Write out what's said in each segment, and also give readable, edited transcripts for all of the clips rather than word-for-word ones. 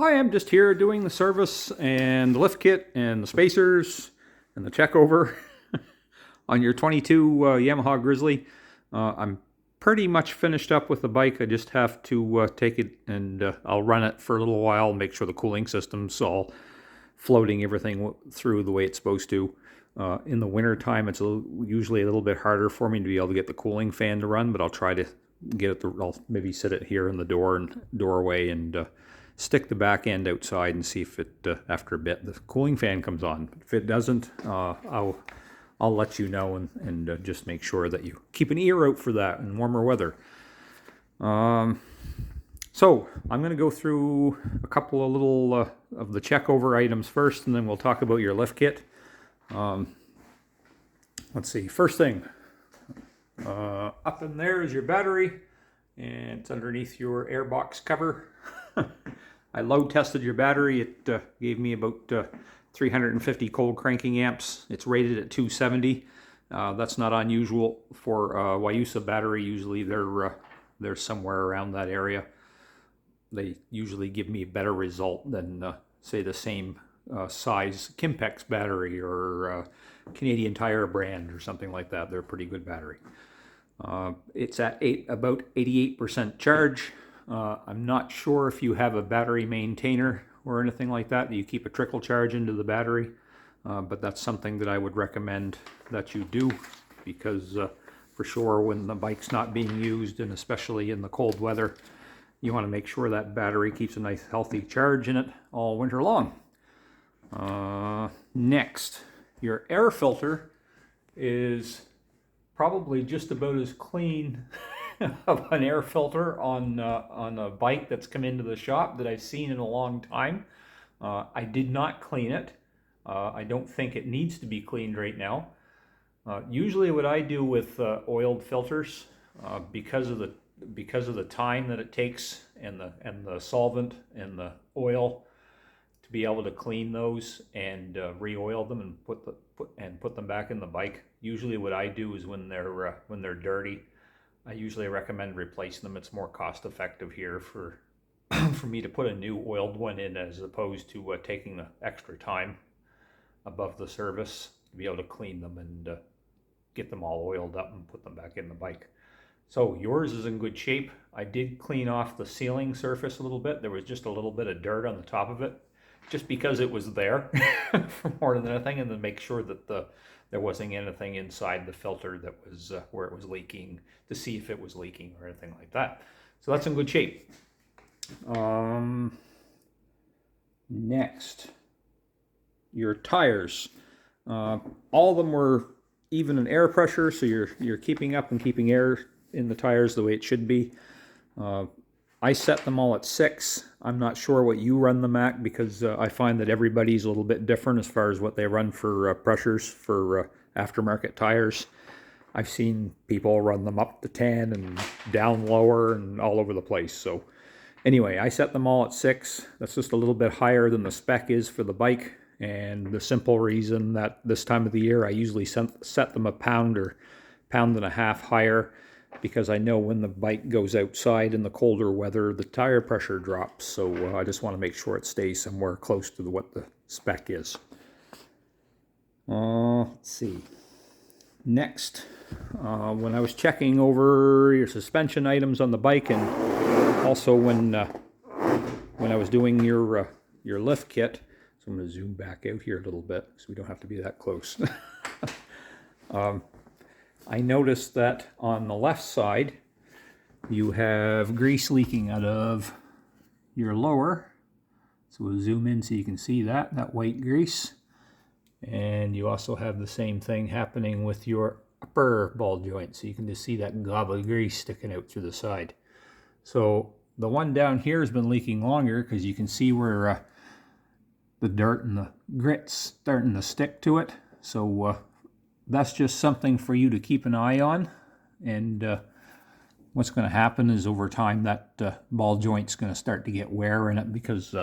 I am just here doing the service and the lift kit and the spacers and the check over on your 22 Yamaha Grizzly. I'm pretty much finished up with the bike. I just have to take it and I'll run it for a little while, make sure the cooling system's all floating everything through the way it's supposed to. In the winter time, it's usually a little bit harder for me to be able to get the cooling fan to run, but I'll try to get it. I'll maybe sit it here in the doorway and stick the back end outside and see if it after a bit the cooling fan comes on. If it doesn't, I'll let you know and just make sure that you keep an ear out for that in warmer weather. So I'm going to go through a couple of little of the check over items first, and then we'll talk about your lift kit. Let's see. First thing, up in there is your battery, and it's underneath your airbox cover. I load tested your battery. It gave me about 350 cold cranking amps. It's rated at 270. That's not unusual for Wayusa battery. Usually they're somewhere around that area. They usually give me a better result than say the same size Kimpex battery or Canadian Tire brand or something like that. They're a pretty good battery. It's at about 88% charge. I'm not sure if you have a battery maintainer or anything like that you keep a trickle charge into the battery, but that's something that I would recommend that you do, because for sure when the bike's not being used, and especially in the cold weather, you want to make sure that battery keeps a nice healthy charge in it all winter long. Next, your air filter is probably just about as clean of an air filter on a bike that's come into the shop that I've seen in a long time. I did not clean it. I don't think it needs to be cleaned right now. Usually what I do with oiled filters, because of the time that it takes and the solvent and the oil to be able to clean those and re-oil them and put them back in the bike. Usually what I do is when they're dirty, I usually recommend replacing them. It's more cost effective here for me to put a new oiled one in, as opposed to taking the extra time above the service to be able to clean them and get them all oiled up and put them back in the bike. So yours is in good shape. I did clean off the sealing surface a little bit. There was just a little bit of dirt on the top of it, just because it was there for more than anything, and to make sure that there wasn't anything inside the filter that was where it was leaking, to see if it was leaking or anything like that. So that's in good shape. Next, your tires. All of them were even in air pressure, so you're keeping up and keeping air in the tires the way it should be. I set them all at 6. I'm not sure what you run them at, because I find that everybody's a little bit different as far as what they run for pressures for aftermarket tires. I've seen people run them up to 10 and down lower and all over the place. So anyway, I set them all at 6. That's just a little bit higher than the spec is for the bike, and the simple reason that this time of the year I usually set them a pound or pound and a half higher, because I know when the bike goes outside in the colder weather, the tire pressure drops. So I just want to make sure it stays somewhere close to what the spec is. Let's see. Next, when I was checking over your suspension items on the bike, and also when I was doing your lift kit, so I'm going to zoom back out here a little bit so we don't have to be that close. I noticed that on the left side you have grease leaking out of your lower. So we'll zoom in so you can see that white grease. And you also have the same thing happening with your upper ball joint. So you can just see that glob of grease sticking out through the side. So the one down here has been leaking longer, because you can see where the dirt and the grit's starting to stick to it. So that's just something for you to keep an eye on, and what's going to happen is over time that ball joint's going to start to get wear in it, because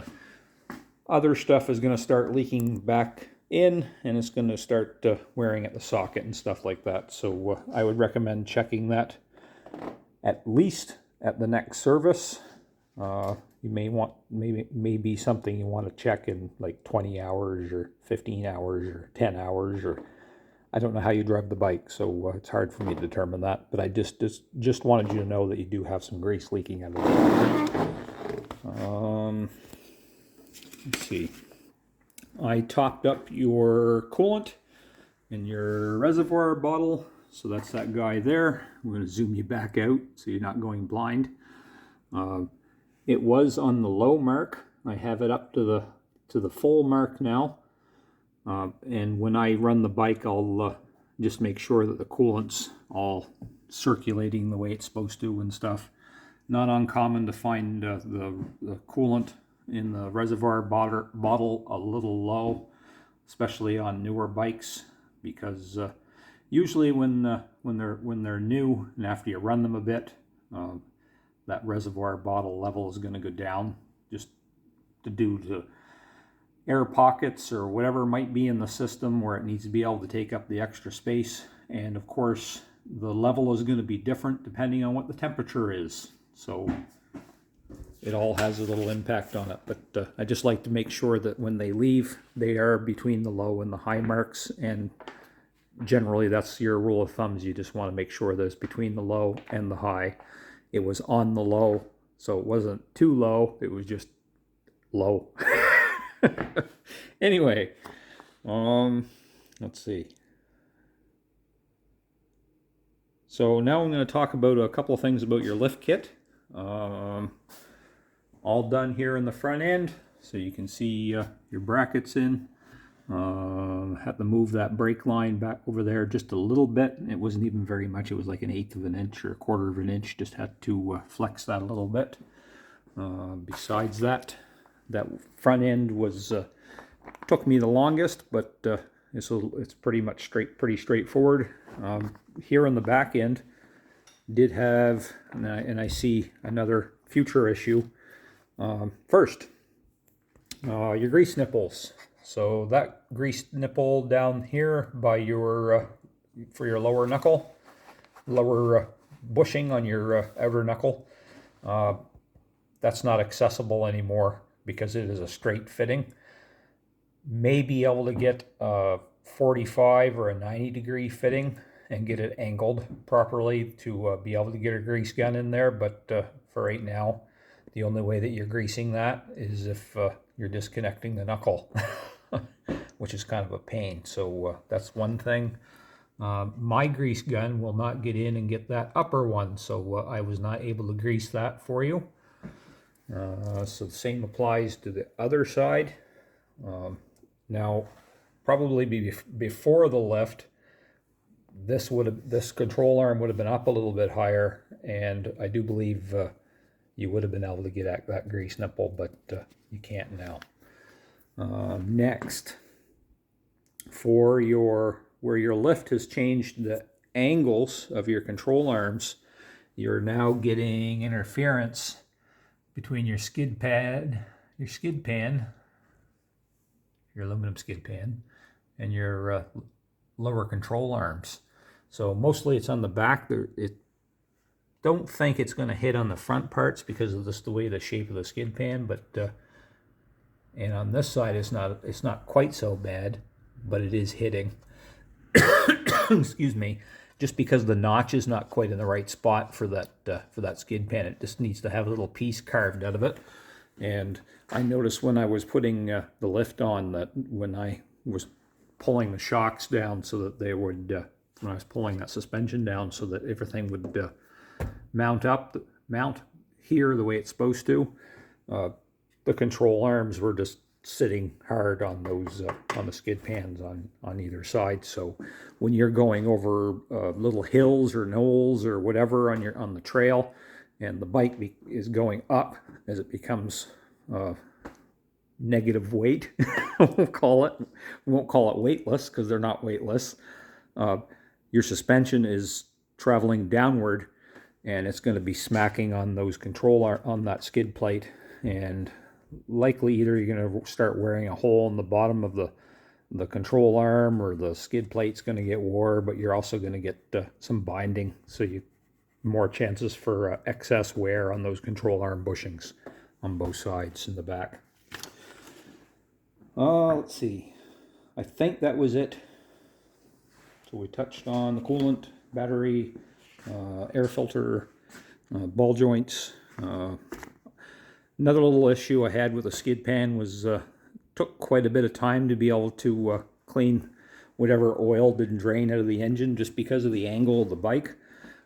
other stuff is going to start leaking back in, and it's going to start wearing at the socket and stuff like that. So I would recommend checking that at least at the next service. you may be something you want to check in like 20 hours or 15 hours or 10 hours, or I don't know how you drive the bike, so it's hard for me to determine that. But I just wanted you to know that you do have some grease leaking out of it. Let's see. I topped up your coolant in your reservoir bottle, so that's that guy there. I'm going to zoom you back out so you're not going blind. It was on the low mark. I have it up to the full mark now. And when I run the bike, I'll just make sure that the coolant's all circulating the way it's supposed to and stuff. Not uncommon to find the coolant in the reservoir bottle a little low, especially on newer bikes, because usually when they're new and after you run them a bit, that reservoir bottle level is going to go down, just due to air pockets or whatever might be in the system where it needs to be able to take up the extra space. And of course, the level is going to be different depending on what the temperature is. So it all has a little impact on it. But I just like to make sure that when they leave, they are between the low and the high marks. And generally, that's your rule of thumb. You just want to make sure that it's between the low and the high. It was on the low, so it wasn't too low. It was just low. Anyway, let's see. So now I'm going to talk about a couple of things about your lift kit. All done here in the front end, so you can see your brackets in. Had to move that brake line back over there just a little bit. It wasn't even very much. It was like 1/8 of an inch or 1/4 of an inch. Just had to flex that a little bit. Besides that, that front end was took me the longest, but it's pretty much pretty straightforward. Here on the back end, did have, and I see another future issue. First, your grease nipples. So that grease nipple down here by your for your lower knuckle, lower bushing on your outer knuckle, that's not accessible anymore because it is a straight fitting. May be able to get a 45 or a 90-degree fitting and get it angled properly to be able to get a grease gun in there, but for right now, the only way that you're greasing that is if you're disconnecting the knuckle. Which is kind of a pain. So that's one thing. My grease gun will not get in and get that upper one, so I was not able to grease that for you. So the same applies to the other side. Now, probably before the lift, this control arm would have been up a little bit higher, and I do believe you would have been able to get at that grease nipple, but you can't now. Next, for where your lift has changed the angles of your control arms, you're now getting interference between your skid pan, your aluminum skid pan, and your lower control arms. So mostly it's on the back. Don't think it's going to hit on the front parts because of the way the shape of the skid pan, but and on this side it's not quite so bad, but it is hitting. Excuse me, just because the notch is not quite in the right spot for that skid pan. It just needs to have a little piece carved out of it. And I noticed when I was putting the lift on that when I was pulling the shocks down so that they would, when I was pulling that suspension down so that everything would mount here the way it's supposed to, the control arms were just sitting hard on those on the skid pans on either side. So when you're going over little hills or knolls or whatever on the trail, and the bike is going up as it becomes negative weight, we won't call it weightless because they're not weightless. Your suspension is traveling downward, and it's going to be smacking on those on that skid plate, and likely either you're going to start wearing a hole in the bottom of the control arm, or the skid plate's going to get wore, but you're also going to get some binding, so more chances for excess wear on those control arm bushings on both sides in the back. Let's see. I think that was it. So we touched on the coolant, battery, air filter, ball joints. Another little issue I had with the skid pan was took quite a bit of time to be able to clean whatever oil didn't drain out of the engine, just because of the angle of the bike.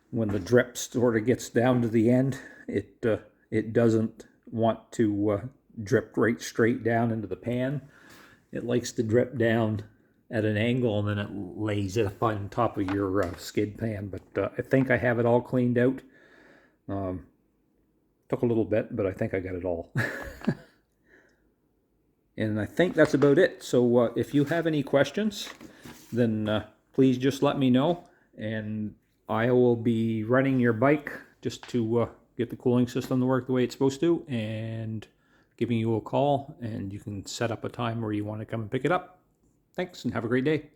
When the drip sort of gets down to the end, it doesn't want to drip right straight down into the pan. It likes to drip down at an angle, and then it lays it up on top of your skid pan. But I think I have it all cleaned out. Took a little bit, but I think I got it all. And I think that's about it. So if you have any questions, then please just let me know, and I will be running your bike just to get the cooling system to work the way it's supposed to, and giving you a call, and you can set up a time where you want to come and pick it up. Thanks, and have a great day.